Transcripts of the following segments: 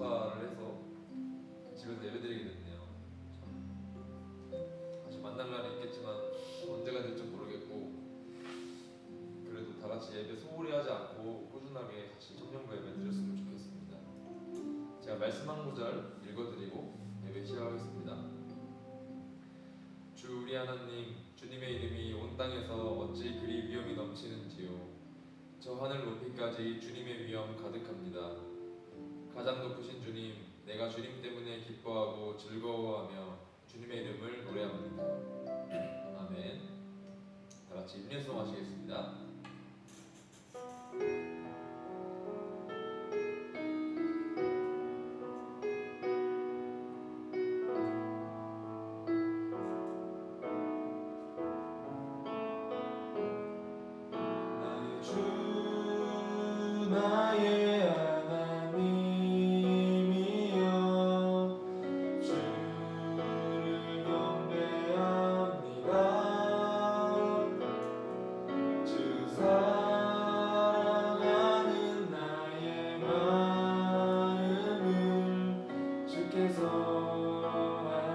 전파를 해서 집에서 예배드리게 됐네요. 참 다시 만날 날이 있겠지만 언제가 될지 모르겠고, 그래도 다 같이 예배 소홀히 하지 않고 꾸준하게 같이 청년부 예배 드렸으면 좋겠습니다. 제가 말씀 한 구절 읽어드리고 예배 시작하겠습니다. 주 우리 하나님, 주님의 이름이 온 땅에서 어찌 그리 위엄이 넘치는지요. 저 하늘 높이까지 주님의 위엄 가득합니다. 가장 높으신 주님, 내가 주님 때문에 기뻐하고 즐거워하며 주님의 이름을 노래합니다. 아멘. 다 같이 인내송 하시겠습니다. 나의 주 나의 하나님이여, 주를 경배합니다. 주 사랑하는 나의 마음을 주께서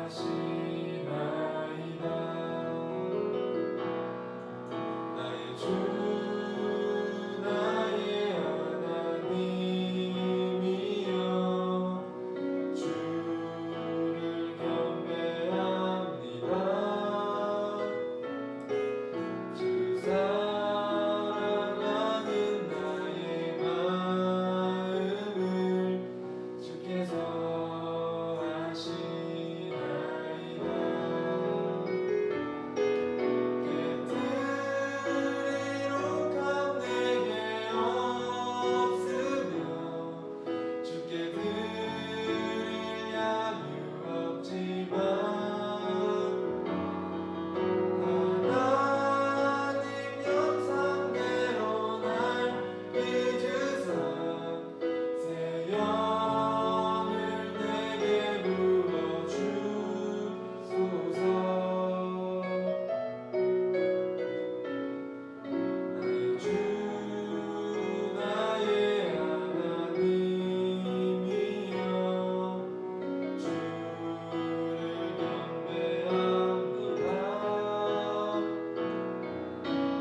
아시나이다. 나의 주 나의 하나님이여, 주를 경배합니다. 주 사랑하는 나의 마음을 주께서 아시나이다. 깃들이룩함 내게 없으며 주께 드릴 양유 없지만, 하나님 영상대로 날 빚으사 새 영을 내게 부어주소서. 나의 주 나의 하나님이여, 주를 경배합니다.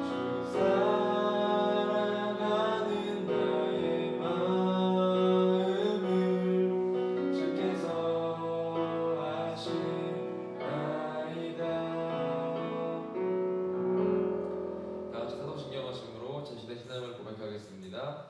주 사랑하는 나의 마음을 주께서 아시나이다. 다같이 사도신경 하심으로 제시된 신앙을 고백하겠습니다.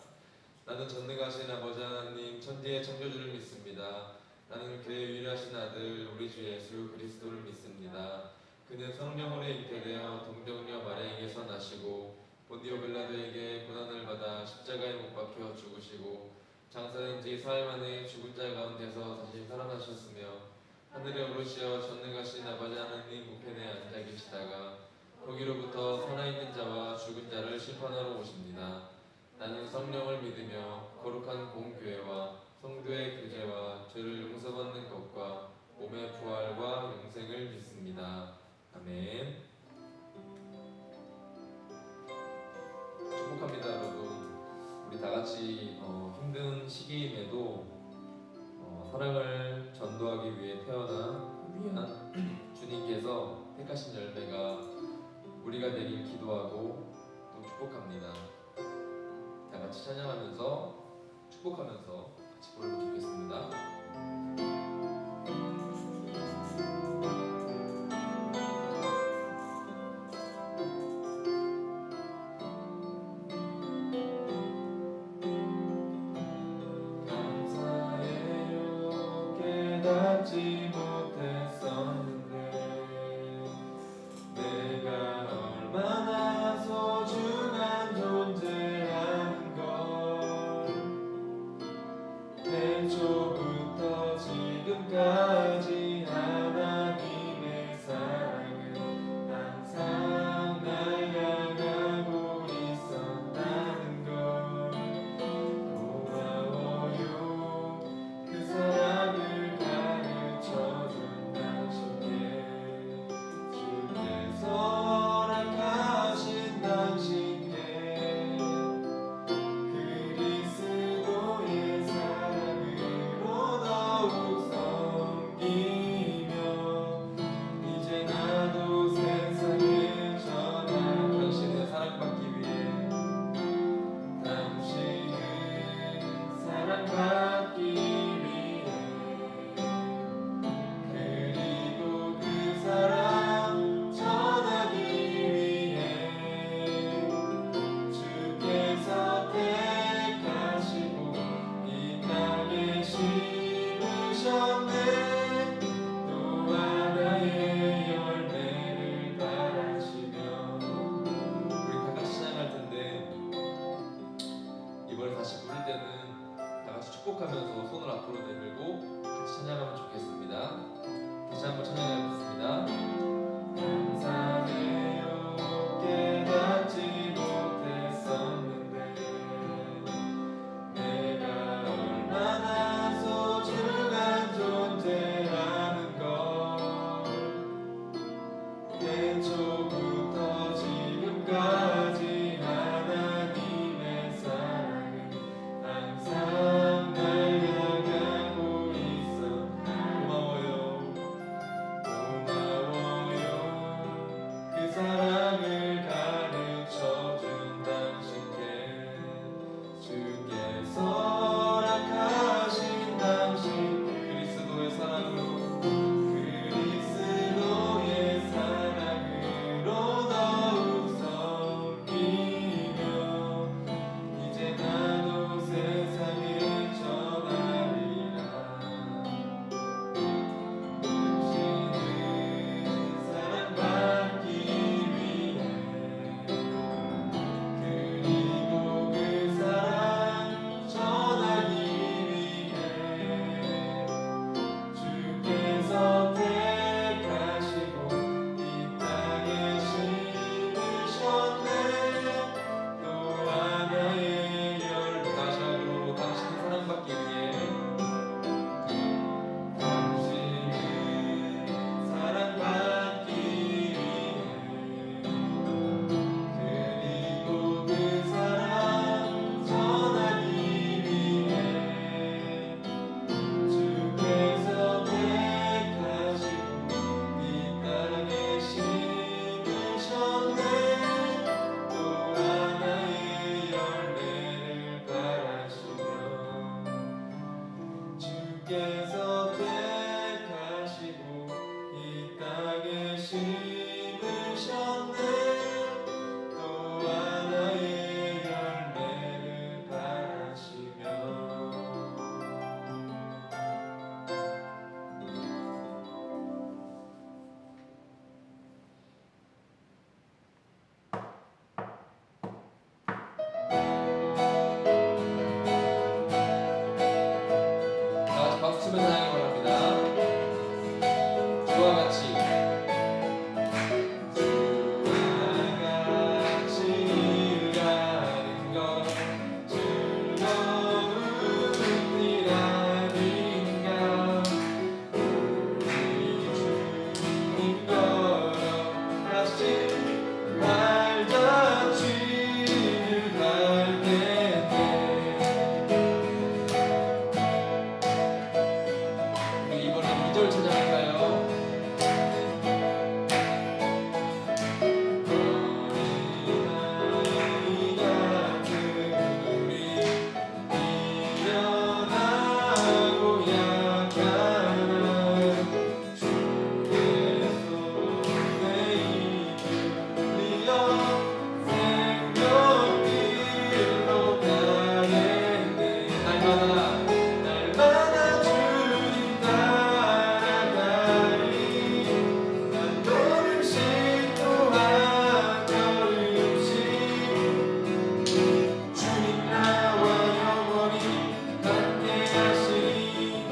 나는 전능하신 아버지 하나님, 천지의 창조주를 믿습니다. 나는 그의 유일하신 아들 우리 주 예수 그리스도를 믿습니다. 그는 성령으로 잉태되어 동정녀 마리아에게서 나시고 본디오 빌라도에게 고난을 받아 십자가에 못 박혀 죽으시고 장사된 지 사흘 만에 죽은 자 가운데서 다시 살아나셨으며 하늘에 오르시어 전능하신 아버지 하나님 우편에 앉아 계시다가 거기로부터 살아있는 자와 죽은 자를 심판하러 오십니다. 나는 성령을 믿으며 거룩한 공교회와 성도의 교제와 죄를 용서받는 것과 몸의 부활과 영생을 믿습니다. 아멘. 축복합니다, 여러분. 우리 다 같이 힘든 시기임에도 사랑을 전도하기 위해 태어난 위한 주님께서 택하신 열매가 우리가 되길 기도하고 또 축복합니다. 다 같이 찬양하면서 축복하면서 같이 부르면 좋겠습니다. 감사해요, 깨닫지 못했었는데 내가 얼마나 소중한 존재라는 걸 태초부터 지금까지 하나님의 사랑은 항상 날 향하고 있었다는 걸 고마워요. 그 사랑을 가르쳐준 당신께 주께서 허락하신 당신께 그리스도의 사랑으로 하면서 손을 앞으로 내밀고 같이 찬양하면 좋겠습니다. 다시 한번 찬양하겠습니다. 감사해요 깨닫지 못했었는데 내가 얼마나 소중한 존재라는 걸 태초부터 지금까지 하나님의 사랑은 항상 날 향하고 있어. 고마워요 그 사랑을 가르쳐준 당신께 주께서 허락하신 당신 그리스도의 사랑으로 더욱 섬기며 이제 나도 세상에 전하리라. 당신은 사랑받기 위해 그리고 그 사랑 전하기 위해 주께서 택하시고 이 땅에 심으셨네. 또 하나의 열가장으로 당신은 사랑받기 위해 당신은 사랑받기 위해 그리고 그 사랑 전하기 위해 주께서 택하시고 이 땅에 심으셨네. 또 하나의 열매를 바라시며 주께서 택하시고 이 땅에 심으셨네. 또 하나의 열매를 바라시며. 다 같이 박수 치며 찬양하기 바랍니다. 주와 같이 일하는 것 즐거운 일 아닌가. 우리 주님 걸어가신 발자취를 갈 텐데 우리 이번에 2절 찬양할까요? 어린아이 같은 우리 미련하고 약한 주의 손에 이끌려 생명길로 가겠네. 날마다 주님 따라가리. 한 걸음씩 또 한 걸음씩 주님 나와 영원히 함께하시리.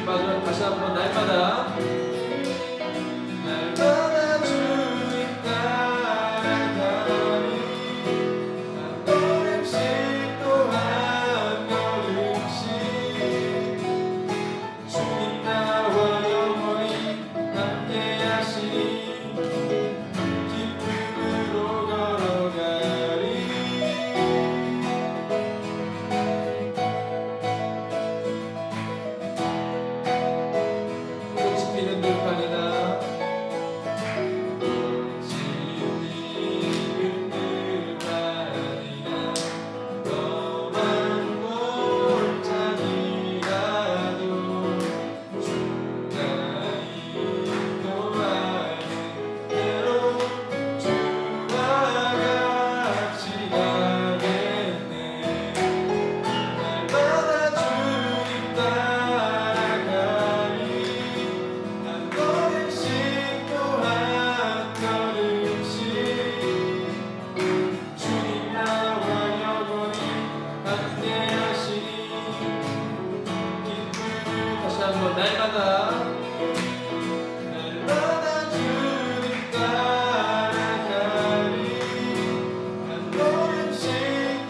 마지막 다시 한번 날마다 주님 따라가리. 한 걸음씩 또 한 걸음씩 주님 나와 영원히 함께하시니 기쁨으로 걸어가리. 꽃이 피는 한번 날마다 주님 따라가리 한 걸음씩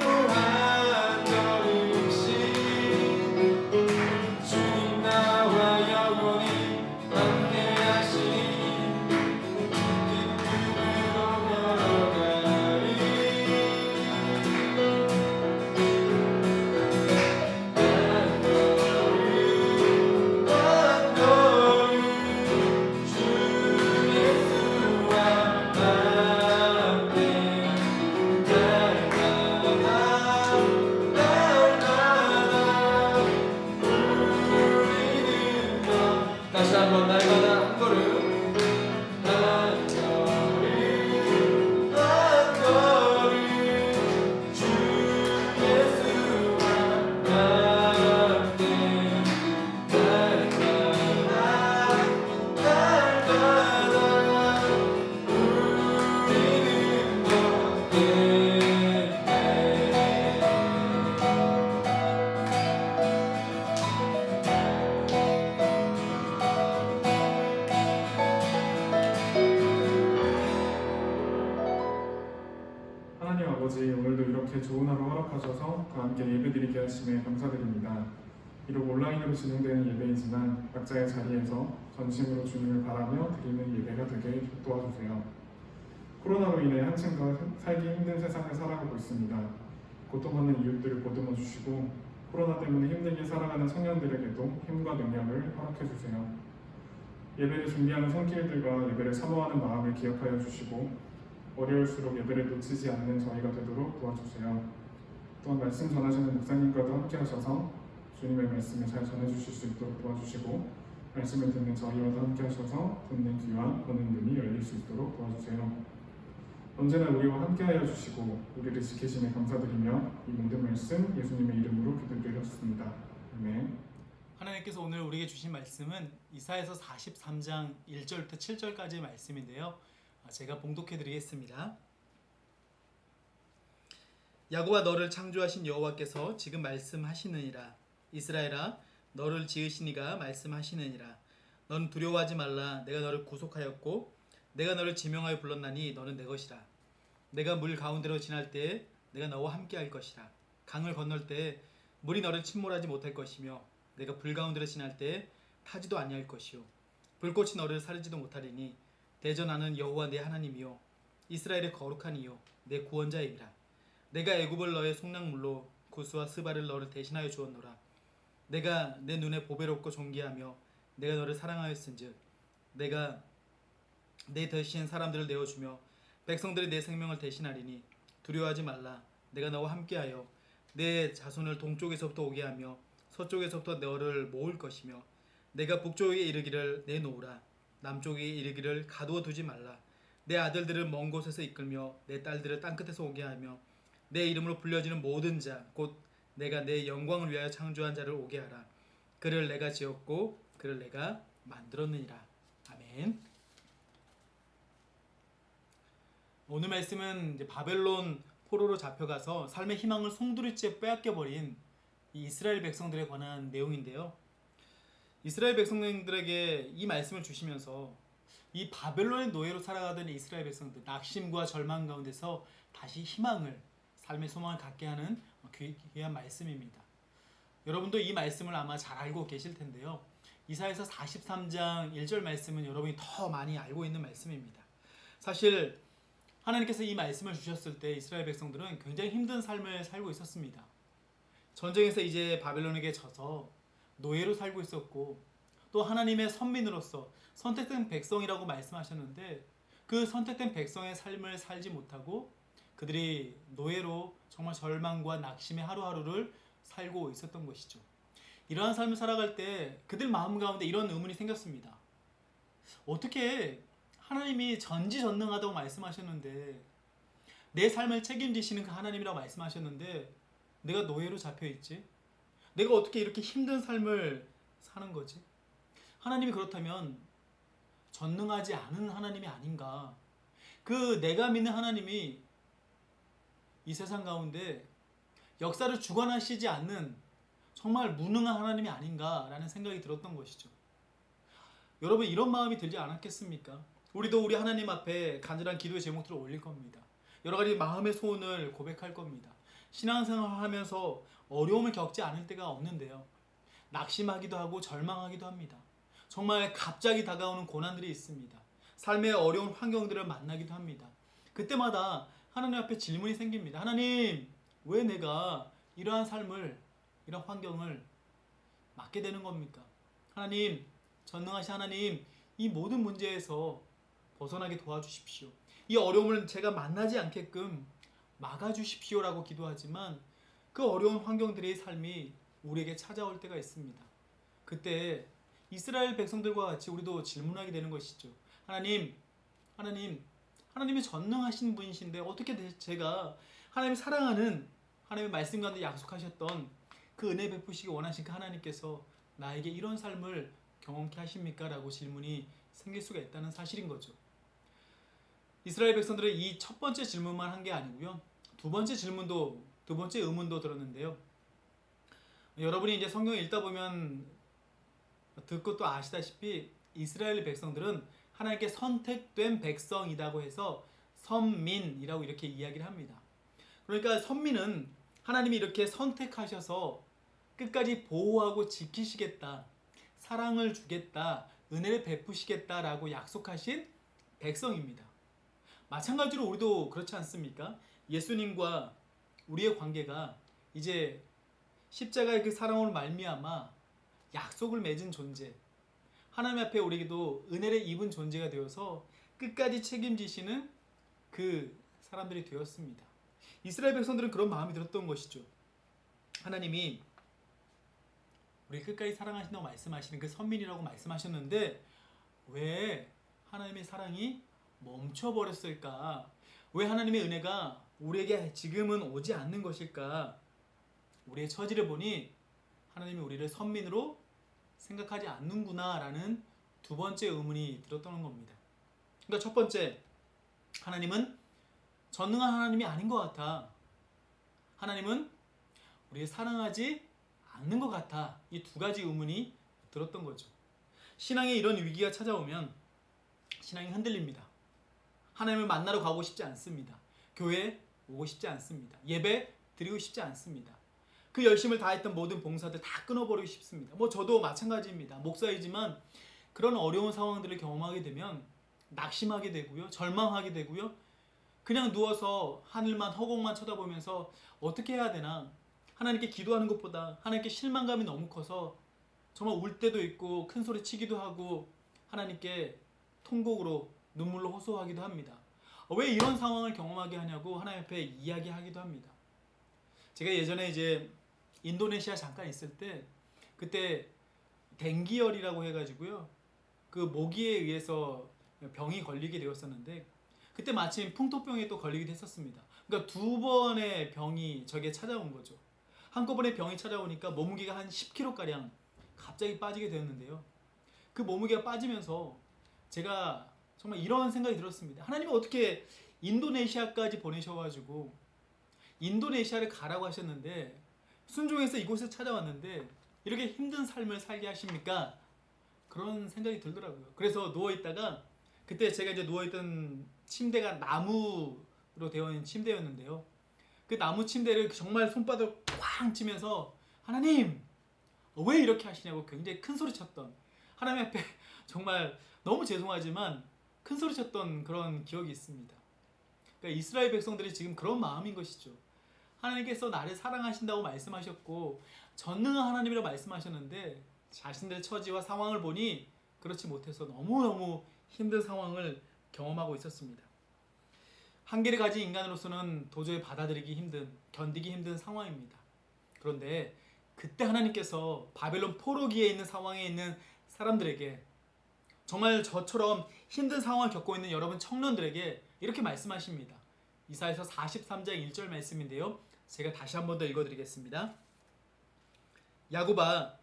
또 한 걸음씩 주님 나와 영원히 함께 하시니 기쁨으로 걸어가리 다시 한번 날마다 한 걸음 한 걸음 한 걸음 주 예수와 함께 날마다 우리는 걷게 하나님 아버지, 오늘도 이렇게 좋은 하루 허락하셔서 다 함께 예배드리게 하심에 감사드립니다. 비록 온라인으로 진행되는 예배이지만 각자의 자리에서 전심으로 주님을 바라며 드리는 예배가 되게 도와주세요. 코로나로 인해 한층 더 살기 힘든 세상을 살아가고 있습니다. 고통받는 이웃들을 보듬어 주시고 코로나 때문에 힘들게 살아가는 청년들에게도 힘과 능력을 허락해 주세요. 예배를 준비하는 손길들과 예배를 사모하는 마음을 기억하여 주시고 어려울수록 예배를 놓치지 않는 저희가 되도록 도와주세요. 또한 말씀 전하시는 목사님과도 함께 하셔서 주님의 말씀을 잘 전해주실 수 있도록 도와주시고 말씀을 듣는 저희와도 함께 하셔서 듣는 귀와 보는 눈이 열릴 수 있도록 도와주세요. 언제나 우리와 함께하여 주시고 우리를 지키심에 감사드리며 이 모든 말씀 예수님의 이름으로 기도드렸습니다. 아멘. 하나님께서 오늘 우리에게 주신 말씀은 이사야서 43장 1절부터 7절까지의 말씀인데요. 제가 봉독해 드리겠습니다. 야곱아, 너를 창조하신 여호와께서 지금 말씀하시느니라. 이스라엘아, 너를 지으신 이가 말씀하시느니라. 너는 두려워하지 말라. 내가 너를 구속하였고 내가 너를 지명하여 불렀나니 너는 내 것이라. 내가 물 가운데로 지날 때에 내가 너와 함께 할 것이라. 강을 건널 때에 물이 너를 침몰하지 못할 것이며 내가 불 가운데로 지날 때에 타지도 아니할 것이요 불꽃이 너를 사르지도 못하리니 대저 나는 여호와 내 하나님이요 이스라엘의 거룩한 이요 내 구원자이니라. 내가 애굽을 너의 속량물로 구스와 스바를 너를 대신하여 주었노라. 내가 내 눈에 보배롭고 존귀하며 내가 너를 사랑하였은즉 내가 내 대신 사람들을 내어주며 백성들이 내 생명을 대신하리니 두려워하지 말라. 내가 너와 함께하여 내 자손을 동쪽에서부터 오게 하며 서쪽에서부터 너를 모을 것이며 내가 북쪽에 이르기를 내놓으라. 남쪽에 이르기를 가두어 두지 말라. 내 아들들을 먼 곳에서 이끌며 내 딸들을 땅끝에서 오게 하며 내 이름으로 불려지는 모든 자 곧 내가 내 영광을 위하여 창조한 자를 오게 하라. 그를 내가 지었고 그를 내가 만들었느니라. 아멘. 오늘 말씀은 이제 바벨론 포로로 잡혀가서 삶의 희망을 송두리째 빼앗겨버린 이 이스라엘 백성들에 관한 내용인데요. 이스라엘 백성들에게 이 말씀을 주시면서 이 바벨론의 노예로 살아가던 이스라엘 백성들, 낙심과 절망 가운데서 다시 희망을, 삶의 소망을 갖게 하는 귀한 말씀입니다. 여러분도 이 말씀을 아마 잘 알고 계실 텐데요. 이사야서 43장 1절 말씀은 여러분이 더 많이 알고 있는 말씀입니다. 사실 하나님께서 이 말씀을 주셨을 때 이스라엘 백성들은 굉장히 힘든 삶을 살고 있었습니다. 전쟁에서 이제 바벨론에게 져서 노예로 살고 있었고 또 하나님의 선민으로서 선택된 백성이라고 말씀하셨는데 그 선택된 백성의 삶을 살지 못하고 그들이 노예로 정말 절망과 낙심의 하루하루를 살고 있었던 것이죠. 이러한 삶을 살아갈 때 그들 마음 가운데 이런 의문이 생겼습니다. 어떻게 하나님이 전지전능하다고 말씀하셨는데 내 삶을 책임지시는 그 하나님이라고 말씀하셨는데 내가 노예로 잡혀있지? 내가 어떻게 이렇게 힘든 삶을 사는 거지? 하나님이 그렇다면 전능하지 않은 하나님이 아닌가? 그 내가 믿는 하나님이 이 세상 가운데 역사를 주관하시지 않는 정말 무능한 하나님이 아닌가라는 생각이 들었던 것이죠. 여러분 이런 마음이 들지 않았겠습니까? 우리도 우리 하나님 앞에 간절한 기도의 제목들을 올릴 겁니다. 여러 가지 마음의 소원을 고백할 겁니다. 신앙생활을 하면서 어려움을 겪지 않을 때가 없는데요. 낙심하기도 하고 절망하기도 합니다. 정말 갑자기 다가오는 고난들이 있습니다. 삶의 어려운 환경들을 만나기도 합니다. 그때마다 하나님 앞에 질문이 생깁니다. 하나님, 왜 내가 이러한 삶을, 이런 환경을 맞게 되는 겁니까? 하나님, 전능하신 하나님, 이 모든 문제에서 벗어나게 도와주십시오. 이 어려움을 제가 만나지 않게끔 막아주십시오라고 기도하지만 그 어려운 환경들의 삶이 우리에게 찾아올 때가 있습니다. 그때 이스라엘 백성들과 같이 우리도 질문하게 되는 것이죠. 하나님이 전능하신 분이신데 어떻게 제가 하나님이 사랑하는 하나님의 말씀 가운데 약속하셨던 그 은혜 베푸시기 원하신 그 하나님께서 나에게 이런 삶을 경험케 하십니까? 라고 질문이 생길 수가 있다는 사실인 거죠. 이스라엘 백성들은 이 첫 번째 질문만 한 게 아니고요. 두 번째 의문도 들었는데요. 여러분이 이제 성경을 읽다 보면 듣고 또 아시다시피 이스라엘 백성들은 하나님께 선택된 백성이라고 해서 선민이라고 이렇게 이야기를 합니다. 그러니까 선민은 하나님이 이렇게 선택하셔서 끝까지 보호하고 지키시겠다, 사랑을 주겠다, 은혜를 베푸시겠다라고 약속하신 백성입니다. 마찬가지로 우리도 그렇지 않습니까? 예수님과 우리의 관계가 이제 십자가의 그 사랑으로 말미암아 약속을 맺은 존재, 하나님 앞에 우리에게도 은혜를 입은 존재가 되어서 끝까지 책임지시는 그 사람들이 되었습니다. 이스라엘 백성들은 그런 마음이 들었던 것이죠. 하나님이 우리 끝까지 사랑하신다고 말씀하시는 그 선민이라고 말씀하셨는데 왜 하나님의 사랑이 멈춰버렸을까? 왜 하나님의 은혜가 우리에게 지금은 오지 않는 것일까? 우리의 처지를 보니 하나님이 우리를 선민으로 생각하지 않는구나 라는 두 번째 의문이 들었던 겁니다. 그러니까 첫 번째, 하나님은 전능한 하나님이 아닌 것 같아. 하나님은 우리를 사랑하지 않는 것 같아. 이 두 가지 의문이 들었던 거죠. 신앙에 이런 위기가 찾아오면 신앙이 흔들립니다. 하나님을 만나러 가고 싶지 않습니다. 교회 오고 싶지 않습니다. 예배 드리고 싶지 않습니다. 그 열심을 다했던 모든 봉사들 다 끊어버리고 싶습니다. 저도 마찬가지입니다. 목사이지만 그런 어려운 상황들을 경험하게 되면 낙심하게 되고요. 절망하게 되고요. 그냥 누워서 하늘만 허공만 쳐다보면서 어떻게 해야 되나, 하나님께 기도하는 것보다 하나님께 실망감이 너무 커서 정말 울 때도 있고 큰 소리 치기도 하고 하나님께 통곡으로 눈물로 호소하기도 합니다. 왜 이런 상황을 경험하게 하냐고 하나님 앞에 이야기하기도 합니다. 제가 예전에 이제 인도네시아 잠깐 있을 때 그때 댕기열이라고 해가지고요, 그 모기에 의해서 병이 걸리게 되었었는데 그때 마침 풍토병에 또 걸리기도 했었습니다. 그러니까 두 번의 병이 저게 찾아온 거죠. 한꺼번에 병이 찾아오니까 몸무게가 한 10kg가량 갑자기 빠지게 되었는데요. 그 몸무게가 빠지면서 제가 정말 이런 생각이 들었습니다. 하나님이 어떻게 인도네시아까지 보내셔가지고 인도네시아를 가라고 하셨는데 순종해서 이곳에 찾아왔는데 이렇게 힘든 삶을 살게 하십니까? 그런 생각이 들더라고요. 그래서 누워있다가 그때 제가 이제 누워있던 침대가 나무로 되어 있는 침대였는데요. 그 나무 침대를 정말 손바닥을 쾅 치면서 하나님 왜 이렇게 하시냐고 굉장히 큰 소리 쳤던, 하나님 앞에 정말 너무 죄송하지만 큰 소리 쳤던 그런 기억이 있습니다. 그러니까 이스라엘 백성들이 지금 그런 마음인 것이죠. 하나님께서 나를 사랑하신다고 말씀하셨고 전능한 하나님이라고 말씀하셨는데 자신들의 처지와 상황을 보니 그렇지 못해서 너무너무 힘든 상황을 경험하고 있었습니다. 한계를 가진 인간으로서는 도저히 받아들이기 힘든, 견디기 힘든 상황입니다. 그런데 그때 하나님께서 바벨론 포로기에 있는 상황에 있는 사람들에게, 정말 저처럼 힘든 상황을 겪고 있는 여러분 청년들에게 이렇게 말씀하십니다. 이사야서 43장 1절 말씀인데요. 제가 다시 한 번 더 읽어드리겠습니다. 야곱아,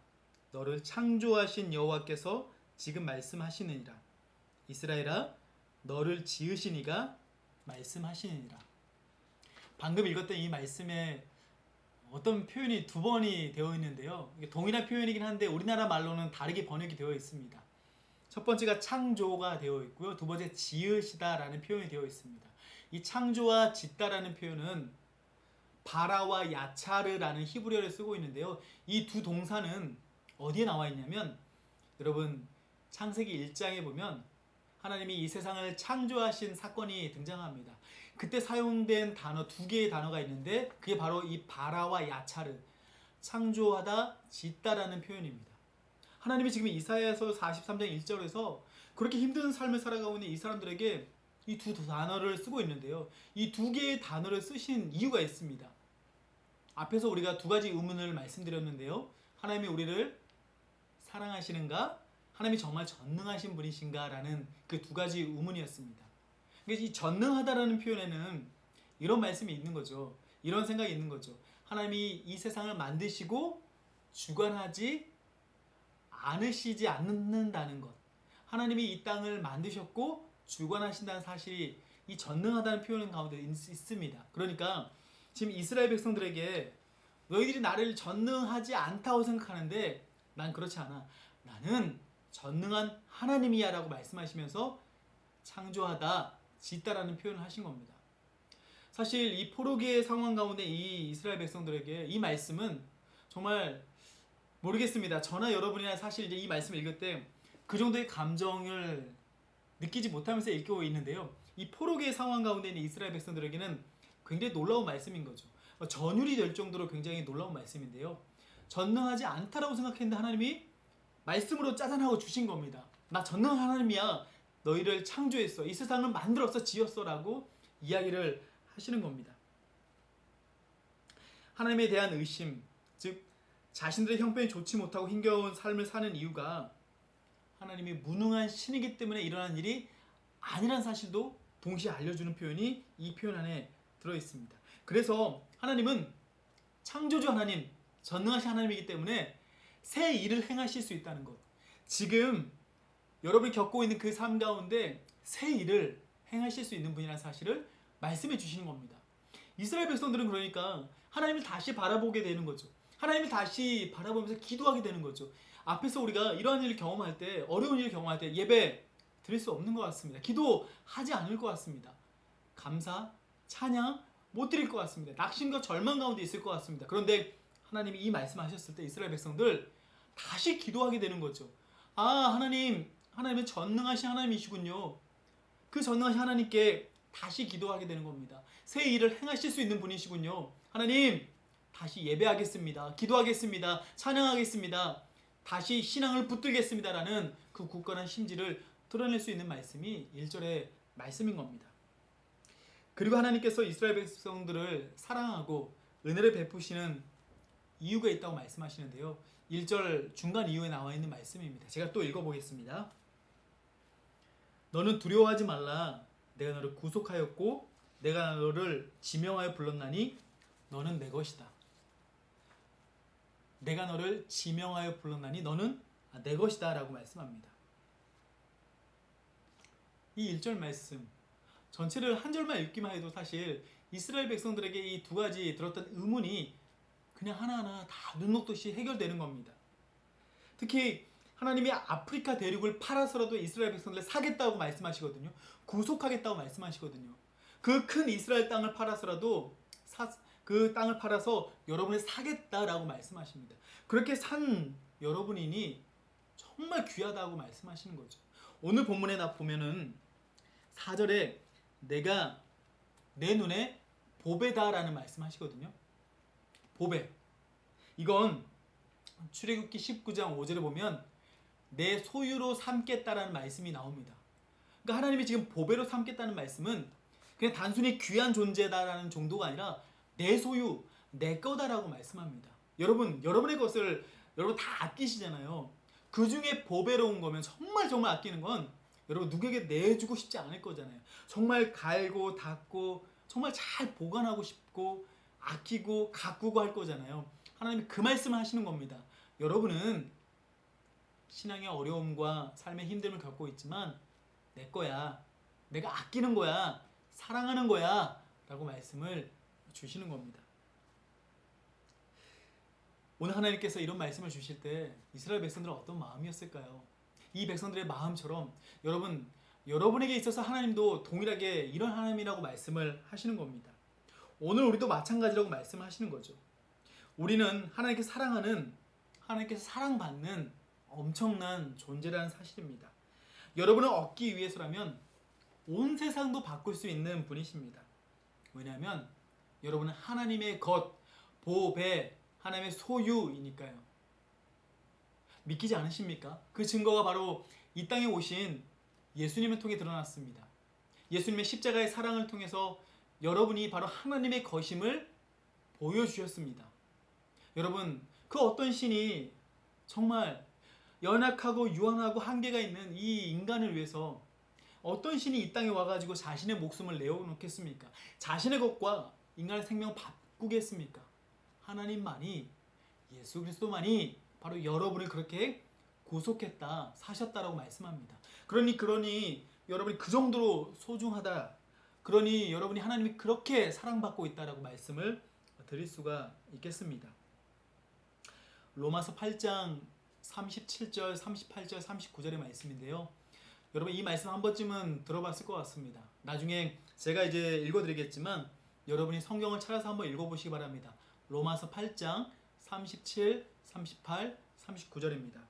너를 창조하신 여호와께서 지금 말씀하시느니라. 이스라엘아, 너를 지으신 이가 말씀하시느니라. 방금 읽었던 이 말씀의 어떤 표현이 두 번이 되어 있는데요. 이게 동일한 표현이긴 한데 우리나라 말로는 다르게 번역이 되어 있습니다. 첫 번째가 창조가 되어 있고요. 두 번째 지으시다라는 표현이 되어 있습니다. 이 창조와 짓다라는 표현은 바라와 야차르라는 히브리어를 쓰고 있는데요. 이 두 동사는 어디에 나와 있냐면 여러분 창세기 1장에 보면 하나님이 이 세상을 창조하신 사건이 등장합니다. 그때 사용된 단어 두 개의 단어가 있는데 그게 바로 이 바라와 야차르 창조하다 짓다라는 표현입니다. 하나님이 지금 이사야서 43장 1절에서 그렇게 힘든 삶을 살아가고 있는 이 사람들에게 이 두 단어를 쓰고 있는데요. 이 두 개의 단어를 쓰신 이유가 있습니다. 앞에서 우리가 두 가지 의문을 말씀드렸는데요. 하나님이 우리를 사랑하시는가? 하나님이 정말 전능하신 분이신가? 라는 그 두 가지 의문이었습니다. 이 전능하다라는 표현에는 이런 말씀이 있는 거죠. 이런 생각이 있는 거죠. 하나님이 이 세상을 만드시고 주관하지 않으시지 않는다는 것. 하나님이 이 땅을 만드셨고 주관하신다는 사실이 이 전능하다는 표현 가운데 있습니다. 그러니까 지금 이스라엘 백성들에게 너희들이 나를 전능하지 않다고 생각하는데 난 그렇지 않아. 나는 전능한 하나님이야 라고 말씀하시면서 창조하다, 짓다라는 표현을 하신 겁니다. 사실 이 포로기의 상황 가운데 이 이스라엘 백성들에게 이 말씀은 정말 모르겠습니다. 저나 여러분이나 사실 이제 이 말씀을 읽을 때 그 정도의 감정을 느끼지 못하면서 읽고 있는데요. 이 포로기의 상황 가운데 있는 이스라엘 백성들에게는 굉장히 놀라운 말씀인 거죠. 전율이 될 정도로 굉장히 놀라운 말씀인데요. 전능하지 않다라고 생각했는데 하나님이 말씀으로 짜잔하고 주신 겁니다. 나 전능한 하나님이야. 너희를 창조했어. 이 세상을 만들었어. 지었어. 라고 이야기를 하시는 겁니다. 하나님에 대한 의심, 즉 자신들의 형편이 좋지 못하고 힘겨운 삶을 사는 이유가 하나님이 무능한 신이기 때문에 일어난 일이 아니란 사실도 동시에 알려주는 표현이 이 표현 안에 들어있습니다. 그래서 하나님은 창조주 하나님, 전능하신 하나님이기 때문에 새 일을 행하실 수 있다는 것. 지금 여러분이 겪고 있는 그 삶 가운데 새 일을 행하실 수 있는 분이라는 사실을 말씀해 주시는 겁니다. 이스라엘 백성들은 그러니까 하나님을 다시 바라보게 되는 거죠. 하나님을 다시 바라보면서 기도하게 되는 거죠. 앞에서 우리가 이러한 일을 경험할 때, 어려운 일을 경험할 때 예배 드릴 수 없는 것 같습니다. 기도하지 않을 것 같습니다. 감사, 찬양 못 드릴 것 같습니다. 낙심과 절망 가운데 있을 것 같습니다. 그런데 하나님이 이 말씀하셨을 때 이스라엘 백성들 다시 기도하게 되는 거죠. 아, 하나님은 전능하신 하나님이시군요. 그 전능하신 하나님께 다시 기도하게 되는 겁니다. 새 일을 행하실 수 있는 분이시군요. 하나님, 다시 예배하겠습니다. 기도하겠습니다. 찬양하겠습니다. 다시 신앙을 붙들겠습니다라는 그 굳건한 심지를 드러낼 수 있는 말씀이 1절의 말씀인 겁니다. 그리고 하나님께서 이스라엘 백성들을 사랑하고 은혜를 베푸시는 이유가 있다고 말씀하시는데요. 1절 중간 이후에 나와 있는 말씀입니다. 제가 또 읽어보겠습니다. 너는 두려워하지 말라. 내가 너를 구속하였고 내가 너를 지명하여 불렀나니 너는 내 것이다. 내가 너를 지명하여 불렀나니 너는 내 것이다 라고 말씀합니다. 이 1절 말씀 전체를 한 절만 읽기만 해도 사실 이스라엘 백성들에게 이 두 가지 들었던 의문이 그냥 하나하나 다 눈 녹듯이 해결되는 겁니다. 특히 하나님이 아프리카 대륙을 팔아서라도 이스라엘 백성들을 사겠다고 말씀하시거든요. 구속하겠다고 말씀하시거든요. 그 큰 이스라엘 땅을 팔아서라도 그 땅을 팔아서 여러분을 사겠다라고 말씀하십니다. 그렇게 산 여러분이니 정말 귀하다고 말씀하시는 거죠. 오늘 본문에 보면은 4절에 내가 내 눈에 보배다라는 말씀하시거든요. 보배. 이건 출애굽기 19장 5절에 보면 내 소유로 삼겠다라는 말씀이 나옵니다. 그러니까 하나님이 지금 보배로 삼겠다는 말씀은 그냥 단순히 귀한 존재다라는 정도가 아니라 내 소유, 내 거다라고 말씀합니다. 여러분의 것을 여러분 다 아끼시잖아요. 그 중에 보배로운 거면 정말 아끼는 건 여러분 누구에게 내주고 싶지 않을 거잖아요. 정말 갈고 닦고 정말 잘 보관하고 싶고 아끼고 가꾸고 할 거잖아요. 하나님이 그 말씀을 하시는 겁니다. 여러분은 신앙의 어려움과 삶의 힘듦을 겪고 있지만 내 거야. 내가 아끼는 거야. 사랑하는 거야. 라고 말씀을 주시는 겁니다. 오늘 하나님께서 이런 말씀을 주실 때 이스라엘 백성들은 어떤 마음이었을까요? 이 백성들의 마음처럼 여러분에게 있어서 하나님도 동일하게 이런 하나님이라고 말씀을 하시는 겁니다. 오늘 우리도 마찬가지라고 말씀을 하시는 거죠. 우리는 하나님께서 사랑받는 엄청난 존재라는 사실입니다. 여러분을 얻기 위해서라면 온 세상도 바꿀 수 있는 분이십니다. 왜냐하면 여러분은 하나님의 것, 보배, 하나님의 소유이니까요. 믿기지 않으십니까? 그 증거가 바로 이 땅에 오신 예수님을 통해 드러났습니다. 예수님의 십자가의 사랑을 통해서 여러분이 바로 하나님의 것임을 보여주셨습니다. 여러분, 그 어떤 신이 정말 연약하고 유한하고 한계가 있는 이 인간을 위해서 어떤 신이 이 땅에 와가지고 자신의 목숨을 내어놓겠습니까? 자신의 것과 인간의 생명을 바꾸겠습니까? 하나님만이, 예수 그리스도만이 바로 여러분을 그렇게 구속했다, 사셨다라고 말씀합니다. 그러니 여러분이 그 정도로 소중하다, 그러니 여러분이 하나님이 그렇게 사랑받고 있다라고 말씀을 드릴 수가 있겠습니다. 로마서 8장 37절, 38절, 39절의 말씀인데요. 여러분 이 말씀 한 번쯤은 들어봤을 것 같습니다. 나중에 제가 이제 읽어드리겠지만 여러분이 성경을 찾아서 한번 읽어보시기 바랍니다. 로마서 8장 37, 38, 39절입니다.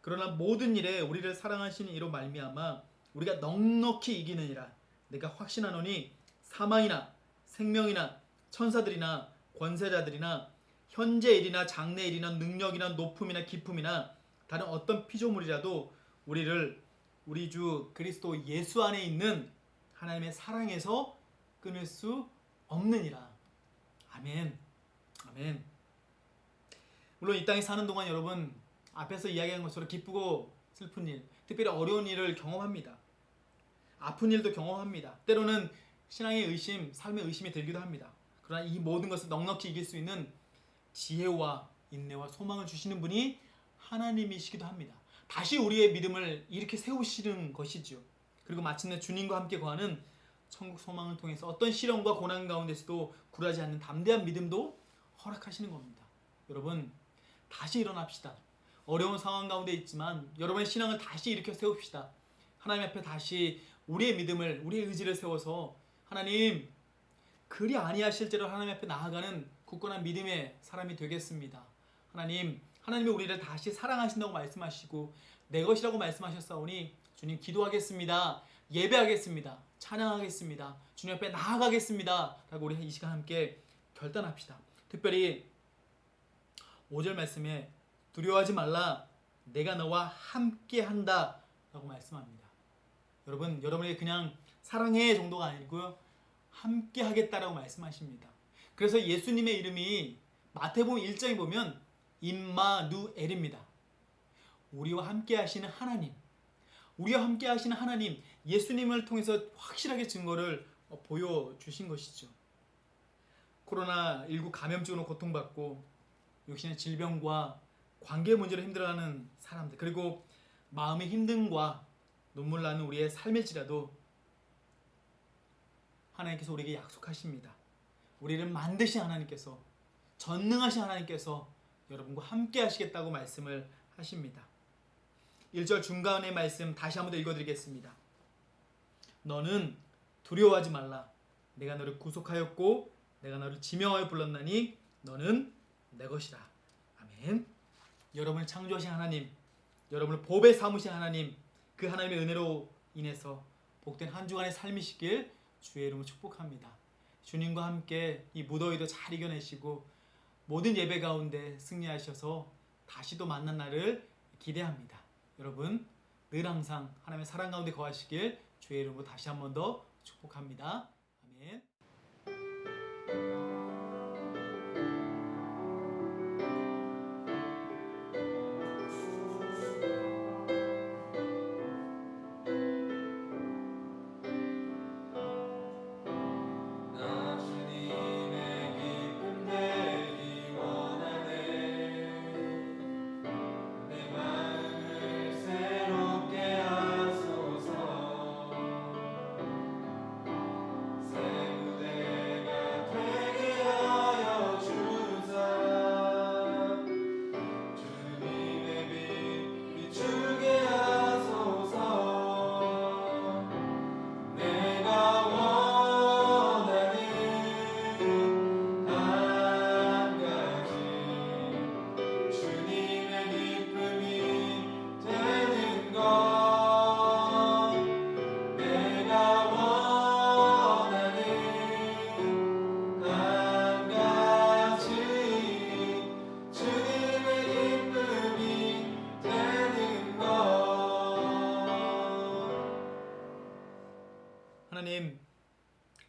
그러나 모든 일에 우리를 사랑하시는 이로 말미암아 우리가 넉넉히 이기느니라. 내가 확신하노니 사망이나 생명이나 천사들이나 권세자들이나 현재 일이나 장래 일이나 능력이나 높음이나 기품이나 다른 어떤 피조물이라도 우리 주 그리스도 예수 안에 있는 하나님의 사랑에서 끊을 수 없느니라. 아멘. 아멘. 물론 이 땅에 사는 동안 여러분 앞에서 이야기한 것처럼 기쁘고 슬픈 일, 특별히 어려운 일을 경험합니다. 아픈 일도 경험합니다. 때로는 신앙의 의심, 삶의 의심이 들기도 합니다. 그러나 이 모든 것을 넉넉히 이길 수 있는 지혜와 인내와 소망을 주시는 분이 하나님이시기도 합니다. 다시 우리의 믿음을 이렇게 세우시는 것이죠. 그리고 마침내 주님과 함께 거하는 천국 소망을 통해서 어떤 시련과 고난 가운데서도 굴하지 않는 담대한 믿음도 허락하시는 겁니다. 여러분 다시 일어납시다. 어려운 상황 가운데 있지만 여러분의 신앙을 다시 일으켜 세웁시다. 하나님 앞에 다시 우리의 믿음을, 우리의 의지를 세워서 하나님 그리 아니하실지로 하나님 앞에 나아가는 굳건한 믿음의 사람이 되겠습니다. 하나님이 우리를 다시 사랑하신다고 말씀하시고 내 것이라고 말씀하셨사오니 주님 기도하겠습니다. 예배하겠습니다. 찬양하겠습니다. 주님 앞에 나아가겠습니다. 라고 우리 이 시간 함께 결단합시다. 특별히 5절 말씀에 두려워하지 말라 내가 너와 함께한다 라고 말씀합니다. 여러분에게 그냥 사랑해 정도가 아니고요. 함께하겠다라고 말씀하십니다. 그래서 예수님의 이름이 마태복음 1장에 보면 임마누엘입니다. 우리와 함께 하시는 하나님, 예수님을 통해서 확실하게 증거를 보여주신 것이죠. 코로나19 감염증으로 고통받고 육신의 질병과 관계 문제로 힘들어하는 사람들, 그리고 마음의 힘듦과 눈물 나는 우리의 삶일지라도 하나님께서 우리에게 약속하십니다. 우리를 만드신 하나님께서, 전능하신 하나님께서 여러분과 함께 하시겠다고 말씀을 하십니다. 1절 중간의 말씀 다시 한번 더 읽어드리겠습니다. 너는 두려워하지 말라. 내가 너를 구속하였고 내가 너를 지명하여 불렀나니 너는 내 것이라. 아멘. 여러분을 창조하신 하나님, 여러분을 보배 삼으신 하나님, 그 하나님의 은혜로 인해서 복된 한 주간의 삶이시길 주의 이름으로 축복합니다. 주님과 함께 이 무더위도 잘 이겨내시고 모든 예배 가운데 승리하셔서 다시 또 만난 날을 기대합니다. 여러분 늘 항상 하나님의 사랑 가운데 거하시길 주의 이름으로 다시 한 번 더 축복합니다. 아멘. 새롭게 하소서.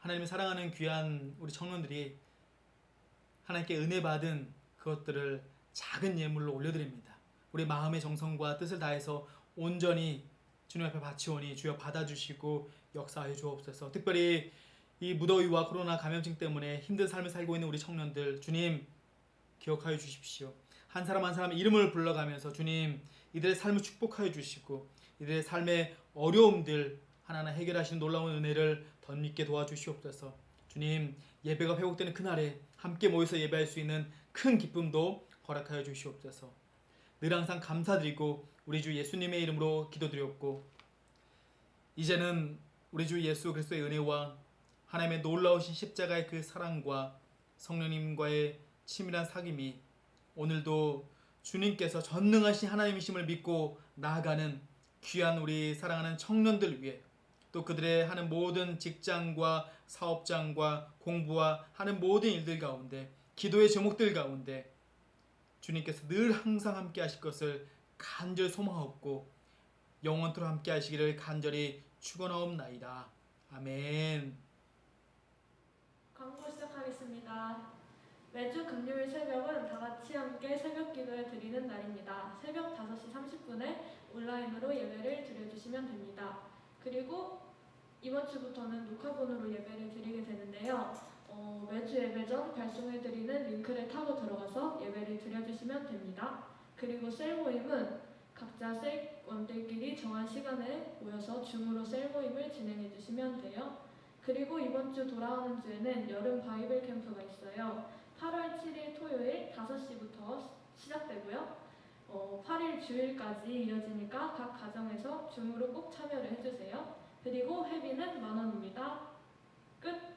하나님을 사랑하는 귀한 우리 청년들이 하나님께 은혜 받은 그것들을 작은 예물로 올려드립니다. 우리 마음의 정성과 뜻을 다해서 온전히 주님 앞에 바치오니 주여 받아주시고 역사하여 주옵소서. 특별히 이 무더위와 코로나 감염증 때문에 힘든 삶을 살고 있는 우리 청년들, 주님 기억하여 주십시오. 한 사람 한 사람 이름을 불러가면서 주님 이들의 삶을 축복하여 주시고 이들의 삶의 어려움들 하나하나 해결하시는 놀라운 은혜를 덧입게 도와주시옵소서. 주님 예배가 회복되는 그날에 함께 모여서 예배할 수 있는 큰 기쁨도 허락하여 주시옵소서. 늘 항상 감사드리고 우리 주 예수님의 이름으로 기도드렸고 이제는 우리 주 예수 그리스도의 은혜와 하나님의 놀라우신 십자가의 그 사랑과 성령님과의 친밀한 사귐이 오늘도 주님께서 전능하신 하나님이심을 믿고 나아가는 귀한 우리 사랑하는 청년들 위해 또 그들의 하는 모든 직장과 사업장과 공부와 하는 모든 일들 가운데 기도의 제목들 가운데 주님께서 늘 항상 함께 하실 것을 간절히 소망하옵고 영원토록 함께 하시기를 간절히 축원하옵나이다. 아멘. 광고 시작하겠습니다. 매주 금요일 새벽은 다 같이 함께 새벽 기도에 드리는 날입니다. 새벽 5시 30분에 온라인으로 예배를 드려주시면 됩니다. 그리고 이번 주부터는 녹화본으로 예배를 드리게 되는데요. 매주 예배 전 발송해드리는 링크를 타고 들어가서 예배를 드려주시면 됩니다. 그리고 셀 모임은 각자 셀원들끼리 정한 시간에 모여서 줌으로 셀 모임을 진행해주시면 돼요. 그리고 이번 주 돌아오는 주에는 여름 바이블 캠프가 있어요. 8월 7일 토요일 5시부터 시작되고요. 8일 주일까지 이어지니까 각 가정에서 줌으로 꼭 참여를 해주세요. 그리고 회비는 10,000원입니다. 끝!